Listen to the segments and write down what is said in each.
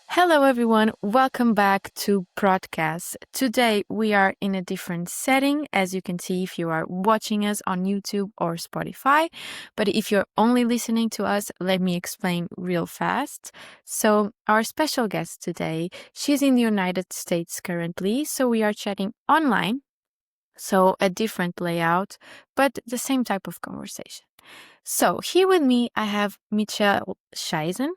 Hello, everyone. Welcome back to Prodcast. Today, we are in a different setting, as you can see if you are watching us on YouTube or Spotify. But if you're only listening to us, let me explain real fast. So, our special guest today, she's in the United States currently, so we are chatting online. So, a different layout, but the same type of conversation. So, here with me, I have Michelle Chiasson.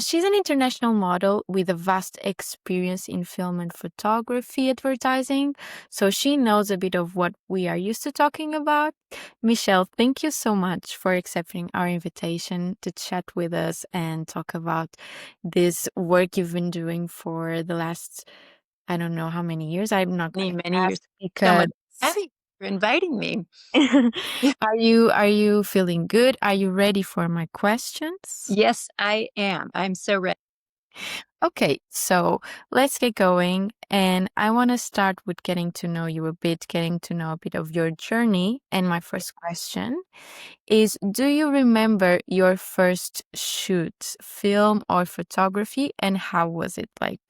She's an international model with a vast experience in film and photography advertising, so she knows a bit of what we are used to talking about. Michelle, thank you so much for accepting our invitation to chat with us and talk about this work you've been doing for the last, I don't know how many years. I'm not going to many ask years. because Happy for inviting me. are you feeling good? Are you ready for my questions? Yes, I am. I'm so ready. Okay, so let's get going. And I want to start with getting to know you a bit, getting to know a bit of your journey. And my first question is, do you remember your first shoot, film or photography, and how was it like?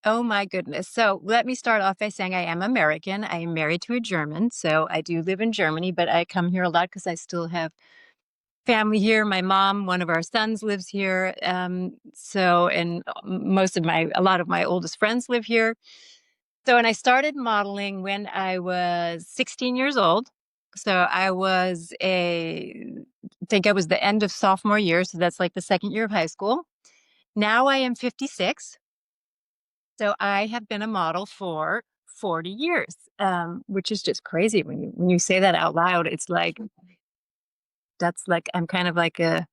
Oh my goodness. So let me start off by saying I am American. I am married to a German. So I do live in Germany, but I come here a lot because I still have family here. My mom, one of our sons lives here. And a lot of my oldest friends live here. So, and I started modeling when I was 16 years old. So I think I was the end of sophomore year. So that's like the second year of high school. Now I am 56. So I have been a model for 40 years, which is just crazy when you say that out loud. It's like, that's like, I'm kind of like a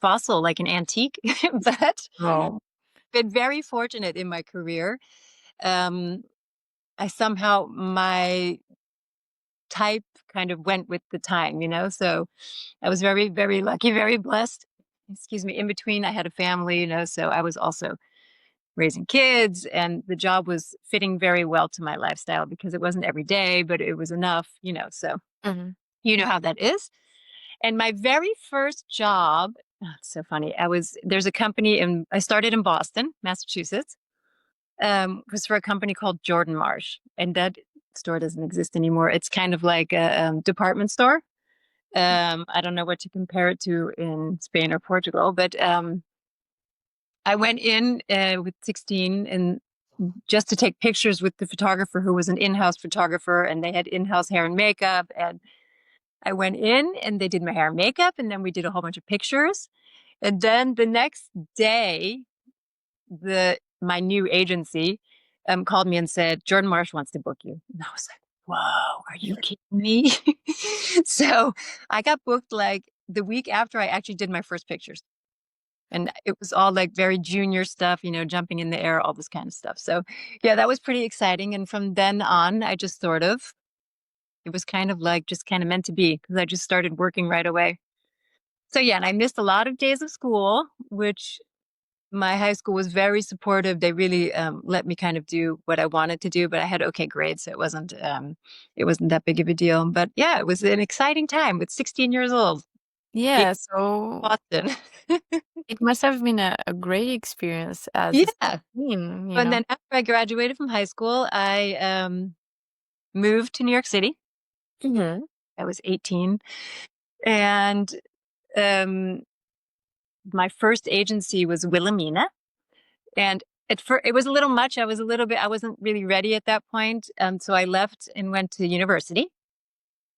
fossil, like an antique, but Oh, been very fortunate in my career. Um, my type kind of went with the time, so I was very, very lucky, very blessed. Excuse me. In between, I had a family, so I was also raising kids, and the job was fitting very well to my lifestyle because it wasn't every day, but it was enough, so mhm. you know how that is. And my very first job, it's so funny. There's a company I started in Boston, Massachusetts. Was for a company called Jordan Marsh, and that store doesn't exist anymore. It's kind of like a department store. I don't know what to compare it to in Spain or Portugal, but I went in with 16 and just to take pictures with the photographer who was an in-house photographer, and they had in-house hair and makeup. And I went in and they did my hair and makeup, and then we did a whole bunch of pictures. And then the next day, my new agency called me and said, Jordan Marsh wants to book you. And I was like, whoa, are you kidding me? So I got booked like the week after I actually did my first pictures. And it was all like very junior stuff, jumping in the air, all this kind of stuff. So yeah, that was pretty exciting. And from then on, it was kind of like just kind of meant to be because I just started working right away. So yeah, and I missed a lot of days of school, which my high school was very supportive. They really let me kind of do what I wanted to do, but I had okay grades, so it wasn't that big of a deal. But yeah, it was an exciting time with 16 years old in Yeah, so Boston. it must have been a great experience as a Yeah. 16, And then after I graduated from high school, I moved to New York City. Mhm. I was 18, and um, my first agency was Wilhelmina. And it was a little much. I wasn't really ready at that point. So I left and went to university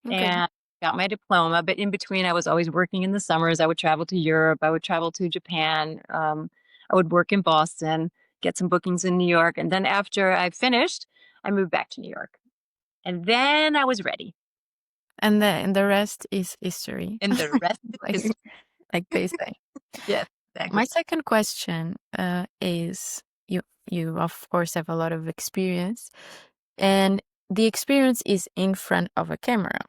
Okay. and got my diploma. But in between, I was always working in the summers. I would travel to Europe. I would travel to Japan. I would work in Boston, get some bookings in New York. And then after I finished, I moved back to New York. And then I was ready. And the rest is history, And the rest like is, like they say. yes, exactly. My second question is you of course have a lot of experience, and the experience is in front of a camera.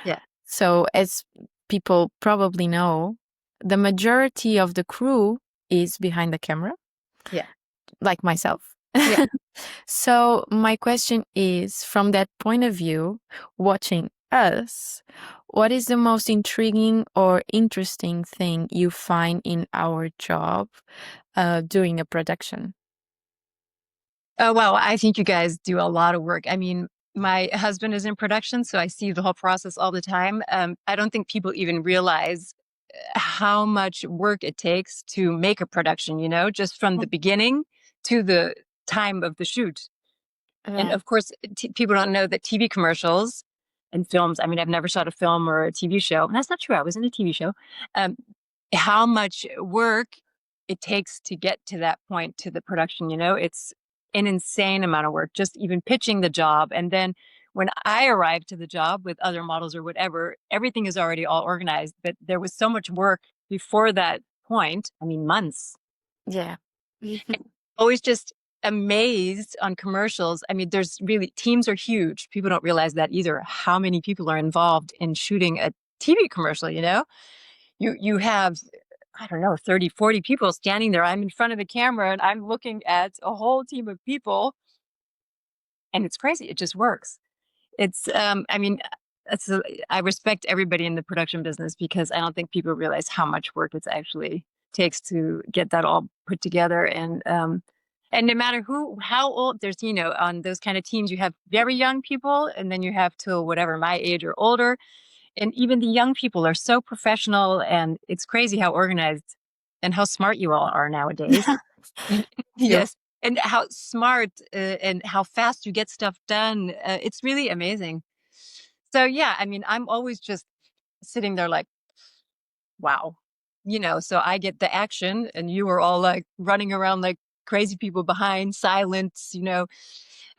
Yeah. So as people probably know, the majority of the crew is behind the camera, Yeah. like myself. Yeah. So my question is, from that point of view, watching us, what is the most intriguing or interesting thing you find in our job during a production? Oh, well, I think you guys do a lot of work. I mean, my husband is in production, so I see the whole process all the time. I don't think people even realize how much work it takes to make a production, just from the beginning to the time of the shoot. And Yeah. of course, people don't know that TV commercials and films, I mean, I've never shot a film or a TV show. And that's not true. I was in a TV show. Um, how much work it takes to get to that point, to the production, it's an insane amount of work, just even pitching the job. And then when I arrived to the job with other models or whatever, everything is already all organized. But there was so much work before that point. I mean, months. Yeah. Always just amazed on commercials. I mean, there's really, teams are huge. People don't realize that either, how many people are involved in shooting a TV commercial, You have, I don't know, 30, 40 people standing there. I'm in front of the camera and I'm looking at a whole team of people, and it's crazy. It just works. It's I mean, it's a, I respect everybody in the production business because I don't think people realize how much work it actually takes to get that all put together. And no matter how old, there's, on those kind of teams, you have very young people, and then you have till whatever, my age or older. And even the young people are so professional, and it's crazy how organized and how smart you all are nowadays. You. Yes. And how smart and how fast you get stuff done. It's really amazing. So, yeah, I mean, I'm always just sitting there like, wow, so I get the action and you are all like running around like crazy people behind, silence.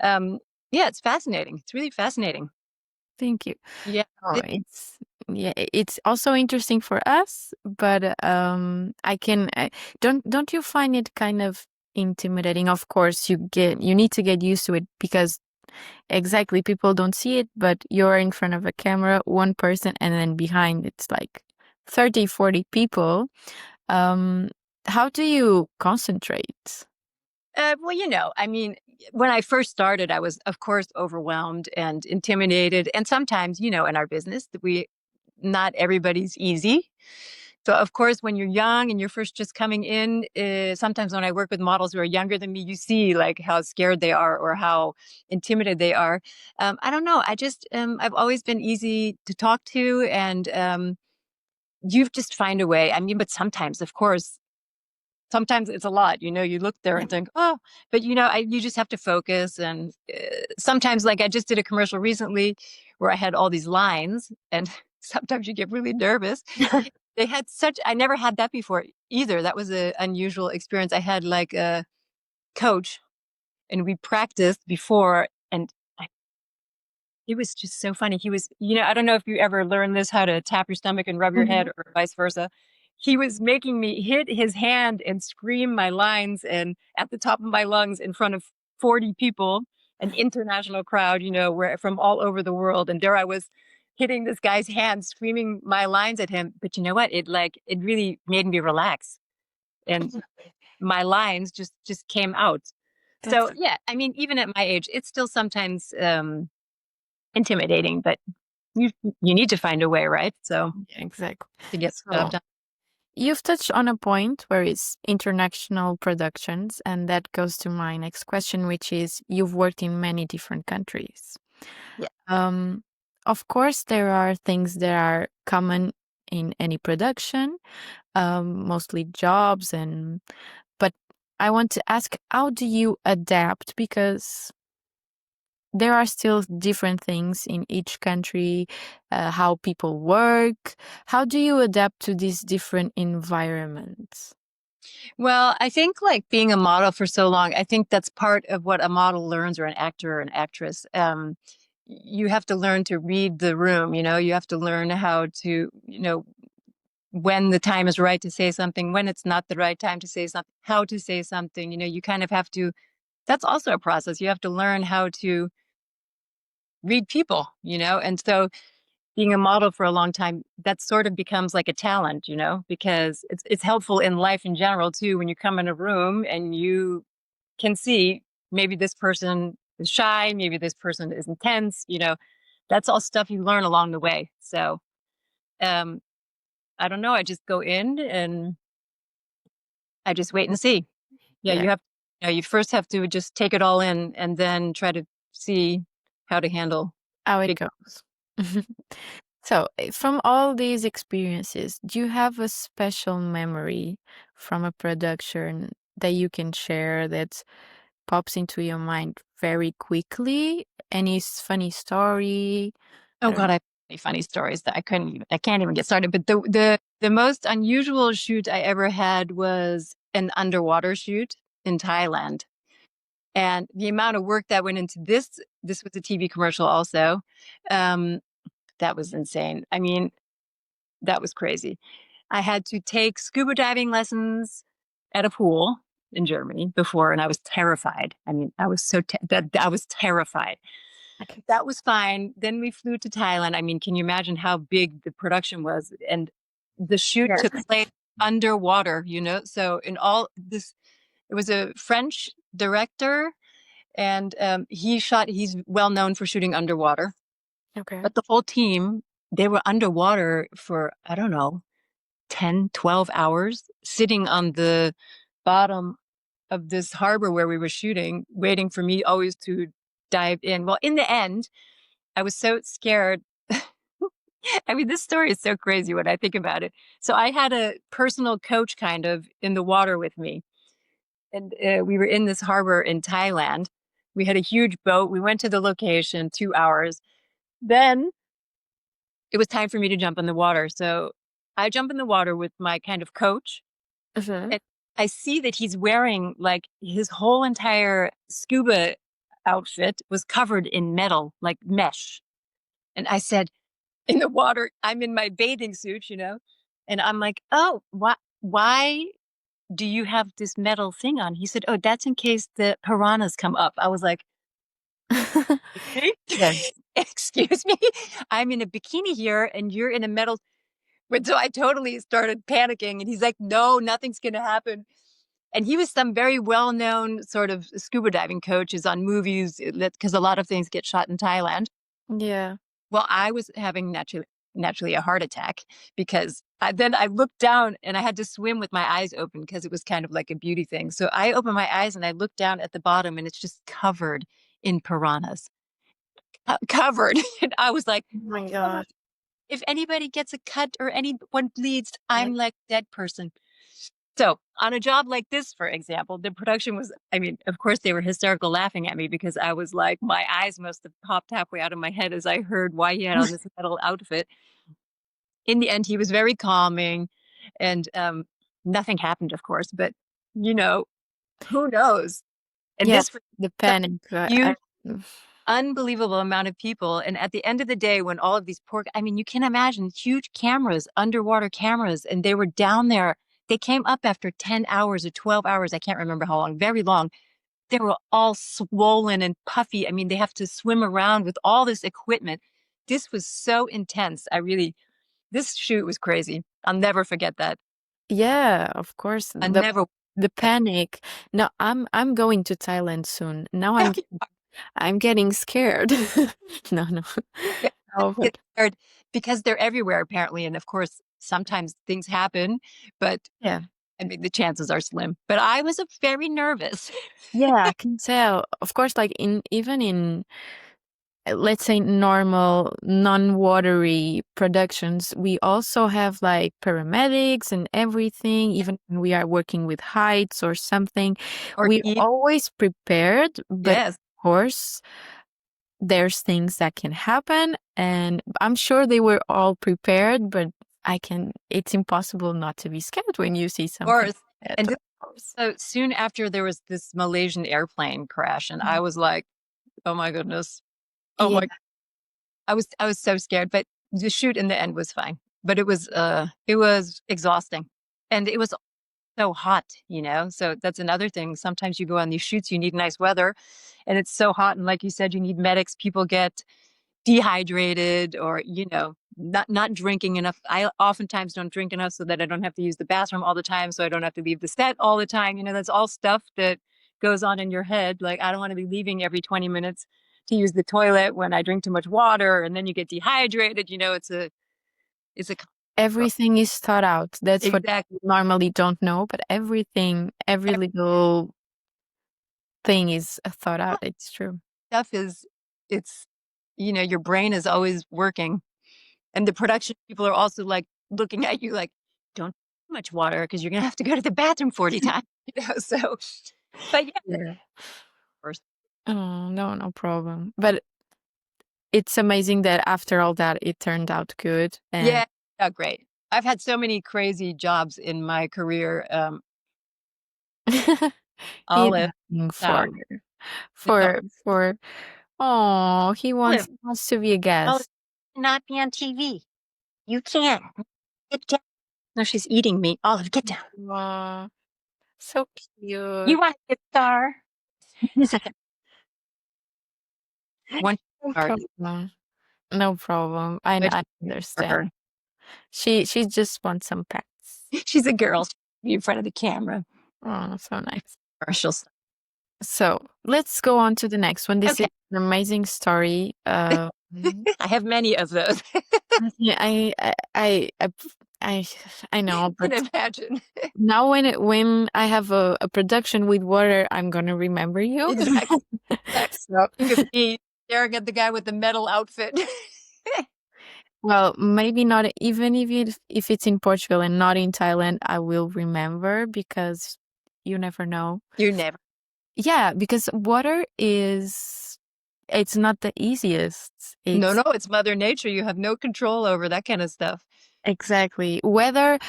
Um, yeah, it's fascinating. It's really fascinating. Thank you. Yeah. Oh, it's also interesting for us, but don't you find it kind of intimidating? Of course, you need to get used to it because exactly people don't see it, but you're in front of a camera, one person, and then behind it's like 30, 40 people. Um, how do you concentrate? Well, I mean, when I first started, I was, of course, overwhelmed and intimidated. And sometimes, in our business, not everybody's easy. So, of course, when you're young and you're first just coming in, sometimes when I work with models who are younger than me, you see like how scared they are or how intimidated they are. I don't know. I've always been easy to talk to, and you just find a way. I mean, but sometimes, of course, sometimes it's a lot, you look there Yeah. and think, oh, but you just have to focus. And sometimes, like I just did a commercial recently where I had all these lines, and sometimes you get really nervous. I never had that before either. That was an unusual experience. I had like a coach, and we practiced before, and it was just so funny. He was, I don't know if you ever learned this, how to tap your stomach and rub your head or vice versa. He was making me hit his hand and scream my lines and at the top of my lungs in front of 40 people, an international crowd, where from all over the world. And there I was hitting this guy's hand, screaming my lines at him. But you know what? It really made me relax. And my lines just came out. That's So yeah, I mean, even at my age, it's still sometimes intimidating, but you you need to find a way, right? So exactly. to get the job So done. you've touched on a point where it's international productions, and that goes to my next question, which is you've worked in many different countries. Yeah. Um, of course, there are things that are common in any production, mostly jobs, but I want to ask, how do you adapt? Because there are still different things in each country, how people work. How do you adapt to these different environments? Well, I think like being a model for so long, I think that's part of what a model learns, or an actor or an actress. You have to learn to read the room, you have to learn how to, when the time is right to say something, when it's not the right time to say something, how to say something, you kind of have to, that's also a process. You have to learn how to read people, and so being a model for a long time, that sort of becomes like a talent, because it's helpful in life in general too. When you come in a room and you can see maybe this person is shy, maybe this person is intense, that's all stuff you learn along the way. So, um, I don't know. I just go in and I just wait and see. Yeah, Yeah, you first have to just take it all in and then try to see how to handle how it big. goes. So, from all these experiences, do you have a special memory from a production that you can share that pops into your mind very quickly? Any funny story? I Oh don't God, I have so many funny stories that I can't even get started. But the most unusual shoot I ever had was an underwater shoot in Thailand. And the amount of work that went into this was a TV commercial also. Um, that was insane. I mean, that was crazy. I had to take scuba diving lessons at a pool in Germany before, and I was terrified. I mean, I was that I was terrified. know. That was fine. Then we flew to Thailand. I mean, can you imagine how big the production was? And the shoot Yes. took place underwater, So in all this, it was a French director, and he's well known for shooting underwater. Okay. But the whole team, they were underwater for, I don't know, 10, 12 hours, sitting on the bottom of this harbor where we were shooting, waiting for me always to dive in. Well, in the end, I was so scared. I mean, this story is so crazy when I think about it. So I had a personal coach kind of in the water with me. And we were in this harbor in Thailand. We had a huge boat. We went to the location, 2 hours. Then it was time for me to jump in the water. So I jump in the water with my kind of coach. Mhm. And I see that he's wearing like his whole entire scuba outfit was covered in metal, like mesh. And I said, in the water, I'm in my bathing suit, and I'm like, oh, why do you have this metal thing on? He said, oh, that's in case the piranhas come up. I was like, Yes. excuse me, I'm in a bikini here and you're in a metal. But so I totally started panicking and he's like, no, nothing's going to happen. And he was some very well-known sort of scuba diving coaches on movies because a lot of things get shot in Thailand. Yeah. Well, I was having naturally a heart attack because then I looked down and I had to swim with my eyes open because it was kind of like a beauty thing. So I opened my eyes and I looked down at the bottom and it's just covered in piranhas, covered. And I was like, Oh my oh my, God. if anybody gets a cut or anyone bleeds, Yeah. I'm like a dead person. So on a job like this, for example, the production was, I mean, of course they were hysterical laughing at me because I was like, my eyes must have popped halfway out of my head as I heard why he had on this metal outfit. In the end, he was very calming and nothing happened, of course, but you know, who knows? And Yeah, this was the such panic. a huge, unbelievable amount of people. And at the end of the day, when all of these I mean, you can imagine huge cameras, underwater cameras, and they were down there. They came up after 10 hours or 12 hours. I can't remember how long, very long. They were all swollen and puffy. I mean, they have to swim around with all this equipment. This was so intense. This shoot was crazy. I'll never forget that. Yeah, of course. I The never. the panic. No, I'm going to Thailand soon. Now I'm getting scared. No, no. Yeah, I No, get but scared because they're everywhere apparently, and of course, sometimes things happen, but yeah. I mean, the chances are slim. But I was very nervous. Yeah, I can tell. Of course, like in even in let's say normal non-watery productions, we also have like paramedics and everything, even when we are working with heights or something. Or We're eat. always prepared, but Yes, of course there's things that can happen, and I'm sure they were all prepared, but it's impossible not to be scared when you see of something course. like And that, this, of course. so soon after there was this Malaysian airplane crash, and I was like, "Oh my goodness! Oh Yeah. my!" I was so scared. But the shoot in the end was fine. But it was exhausting, and it was so hot, So that's another thing. Sometimes you go on these shoots, you need nice weather, and it's so hot. And like you said, you need medics. People get dehydrated or, not drinking enough. I oftentimes don't drink enough so that I don't have to use the bathroom all the time. So I don't have to leave the set all the time. That's all stuff that goes on in your head. Like, I don't want to be leaving every 20 minutes to use the toilet when I drink too much water, and then you get dehydrated. It's a Everything is thought out. That's what exactly. you normally don't know, but everything, every little thing is thought out. It's true. Stuff is it's your brain is always working, and the production people are also like looking at you like, don't drink too much water because you're gonna have to go to the bathroom 40 times. So but yeah, Yeah. first. Oh, no, no problem. But it's amazing that after all that, it turned out good. And Yeah, oh, great. I've had so many crazy jobs in my career. he's Olive, asking no, it's all, for, oh, he Olive, wants to be a Olive, guest. not be on TV. You can't. Get down. No, she's eating me. Olive, get down. Aw, so You cute. want to be a star? One No star, problem. No problem. but I for understand. her. She just wants some pets. She's a girl. She'll be in front of the camera. Oh, so nice. Commercials. So let's go on to the next one. This Okay. is an amazing story. I have many of those. Yeah, I I know, Can but imagine. now when I have a production with water, I'm gonna remember you. Exactly. Exactly. So, Think of me staring at the guy with the metal outfit. well, maybe not even if it's in Portugal and not in Thailand, I will remember because you never know. You never. Yeah, because water is it's not the easiest. No, It's no, it's Mother Nature. You have no control over that kind of stuff. exactly weather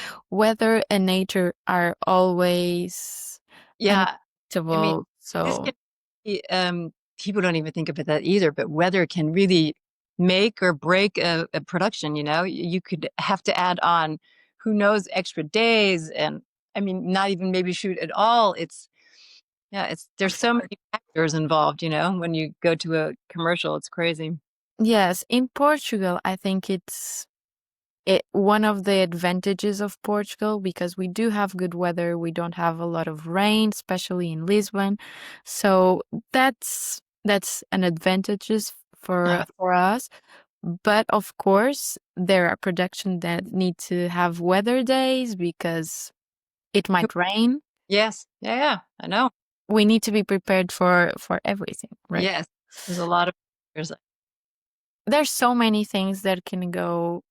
and nature are always Yeah. I mean, unpredictable. this So can be, people don't even think about that either, but weather can really make or break a production, you know? You could have to add on who knows extra days and I mean, not even maybe shoot at all. Yeah, there's so many factors involved, when you go to a commercial, it's crazy. yes, in Portugal, I think one of the advantages of Portugal because we do have good weather. We don't have a lot of rain, especially in Lisbon. So that's an advantages Uh, for us. But of course, there are productions that need to have weather days because it might rain. yes. Yeah, yeah, I know. We need to be prepared for everything, right? Yes. There's a lot of there's There's so many things that can go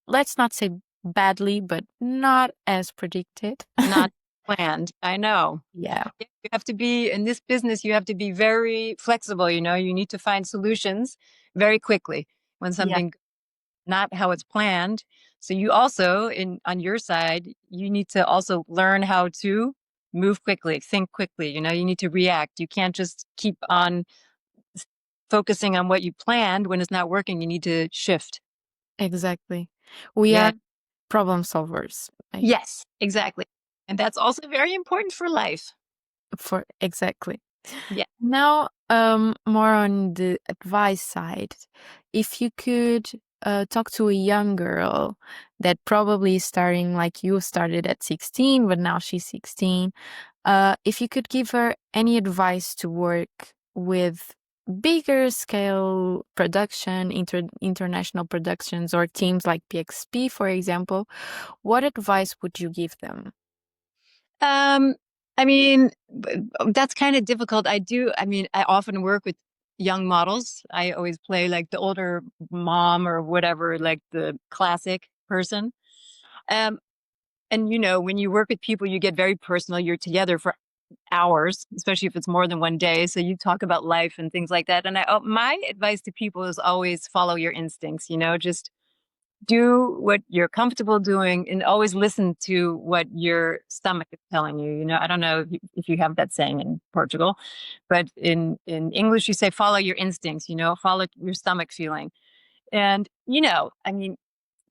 let's not say badly, but not as predicted. not planned. I know. Yeah. Yeah, you have to be in this business, you have to be very flexible, you need to find solutions very quickly when Yeah, something not how it's planned. So you also in on your side, you need to also learn how to move quickly, think quickly, you need to react. You can't just keep on s- focusing on what you planned when it's not working. You need to shift. exactly. We Yeah. are problem solvers. Like Yes, exactly. And that's also very important for life. for exactly. Yeah. Now, more on the advice side. If you could talk to a young girl that probably is starting like you started at 16, but now she's 16, if you could give her any advice to work with bigger scale production, international productions, or teams like PXP, for example, what advice would you give them? Um, I mean, that's kind of difficult. I often work with young models. I always play like the older mom or whatever, like the classic person. Um, and when you work with people, you get very personal. You're together for hours, especially if it's more than one day. So you talk about life and things like that. And my advice to people is always follow your instincts, just do what you're comfortable doing and always listen to what your stomach is telling you. I don't know if you have that saying in Portugal, but in English, you say follow your instincts, follow your stomach feeling. And, I mean,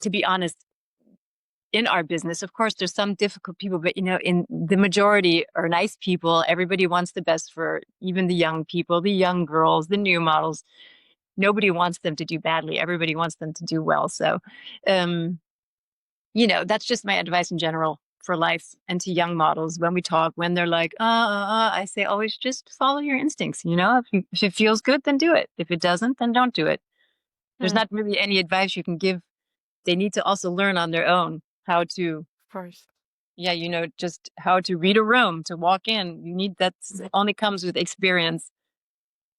to be honest, in our business, of course, there's some difficult people, but, in the majority are nice people. Everybody wants the best for even the young people, the young girls, the new models. Nobody wants them to do badly. Everybody wants them to do well. So, um, that's just my advice in general. for life and to young models when we talk, when they're like, I say always just follow your instincts. If it feels good, then do it. If it doesn't, then don't do it. There's not really any advice you can give. They need to also learn on their own how to, Of course. just how to read a room, to walk in. That's only comes with experience.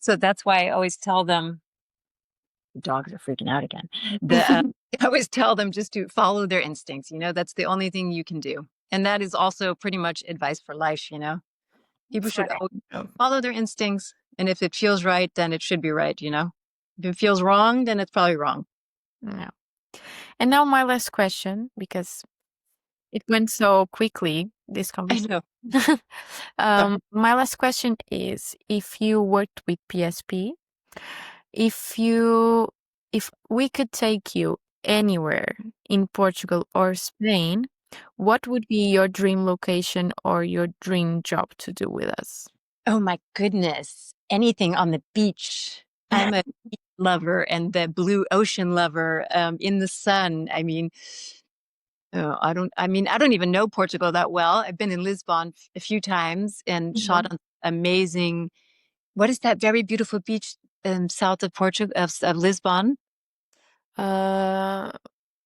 So that's why I always tell them, the dogs are freaking out again. I always tell them just to follow their instincts. That's the only thing you can do. And that is also pretty much advice for life. People should always follow their instincts. And if it feels right, then it should be right. If it feels wrong, then it's probably wrong. Yeah. And now my last question, because it went so quickly, this I conversation. know. My last question is, if you worked with PSP, if we could take you anywhere in Portugal or Spain, what would be your dream location or your dream job to do with us? Oh my goodness. Anything on the beach. I'm a beach lover and the blue ocean lover, in the sun. I don't even know Portugal that well. I've been in Lisbon a few times and shot on amazing. What is that very beautiful beach south of Portugal, of Lisbon?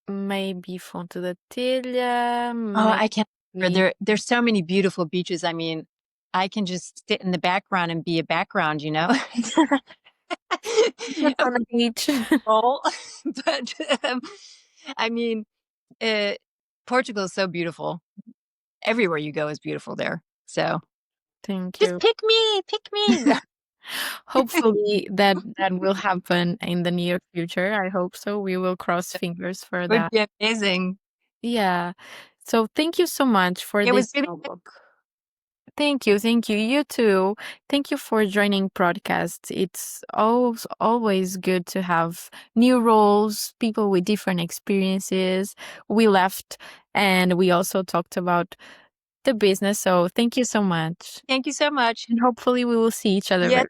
Maybe Fonte da Telha, Oh, I can't remember. maybe There's so many beautiful beaches. I can just sit in the background and be a background, just on the beach. Role. But I mean, Portugal is so beautiful. Everywhere you go is beautiful there. So Thank just you. pick me. Hopefully that will happen in the near future. I hope so. We will cross fingers for Would that. be amazing. Yeah. So thank you so much for It was this really notebook. Thank you. Thank you. You too. Thank you for joining Prodcast. It's always good to have new roles, people with different experiences. We left and we also talked about the business. So thank you so much. Thank you so much. And hopefully we will see each other Yes. very